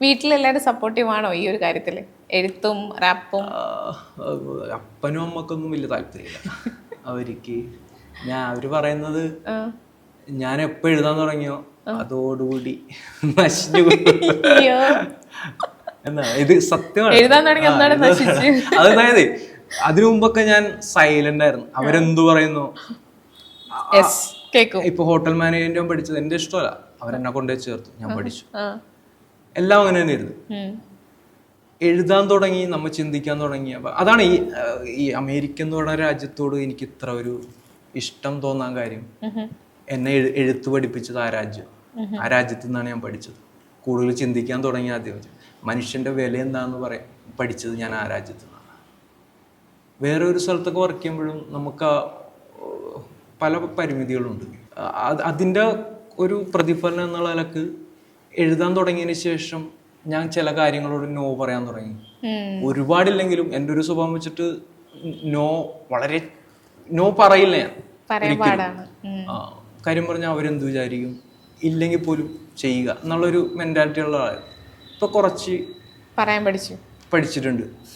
വീട്ടിലെല്ലാരും സപ്പോർട്ടീവ് ആണോ ഈ ഒരു കാര്യത്തില്, എഴുത്തും റാപ്പും? അപ്പനും അമ്മക്കൊന്നും വലിയ താല്പര്യമില്ല. അവർക്ക് അവര് പറയുന്നത് ഞാൻ എപ്പോ എഴുതാൻ തുടങ്ങിയോ അതോടുകൂടി നശിച്ചു എന്നാ. ഇത് സത്യമാണ്. അതായത് അതിനു മുമ്പൊക്കെ ഞാൻ സൈലന്റ് ആയിരുന്നു. അവരെന്തു പറയുന്നു, ഇപ്പൊ ഹോട്ടൽ മാനേജ്മെന്റ് പഠിച്ചത് എന്റെ ഇഷ്ടമല്ല, അവരെന്നെ കൊണ്ടുപോയി ചേർത്തു, ഞാൻ പഠിച്ചു, എല്ലാം അങ്ങനെ തന്നെയായിരുന്നു. എഴുതാൻ തുടങ്ങി, നമ്മൾ ചിന്തിക്കാൻ തുടങ്ങി. അപ്പൊ അതാണ് ഈ അമേരിക്ക എന്ന് പറയുന്ന രാജ്യത്തോട് എനിക്ക് ഇത്ര ഒരു ഇഷ്ടം തോന്നാൻ കാര്യം. എന്നെ എഴുത്ത് പഠിപ്പിച്ചത് ആ രാജ്യം, ആ രാജ്യത്തു നിന്നാണ് ഞാൻ പഠിച്ചത്. കൂടുതൽ ചിന്തിക്കാൻ തുടങ്ങി ആദ്യം. മനുഷ്യന്റെ വില എന്താന്ന് പഠിച്ചത് ഞാൻ ആ രാജ്യത്തു നിന്നാണ്. വേറെ ഒരു സ്ഥലത്തൊക്കെ വർക്ക് ചെയ്യുമ്പോഴും നമുക്ക് പല പരിമിതികളുണ്ട്. അതിൻ്റെ ഒരു പ്രതിഫലനം എന്നുള്ള നിലക്ക് എഴുതാൻ തുടങ്ങിയതിന് ശേഷം ഞാൻ ചില കാര്യങ്ങളോട് നോ പറയാൻ തുടങ്ങി. ഒരുപാടില്ലെങ്കിലും എൻ്റെ ഒരു സ്വഭാവം വെച്ചിട്ട് വളരെ നോ പറയില്ല ഞാൻ. കാര്യം പറഞ്ഞാൽ അവരെന്ത് വിചാരിക്കും, ഇല്ലെങ്കിൽ പോലും ചെയ്യുക എന്നുള്ളൊരു മെന്റാലിറ്റി ഉള്ള ആളായിരുന്നു. ഇപ്പൊ കുറച്ച് പറയാൻ പഠിച്ചിട്ടുണ്ട്.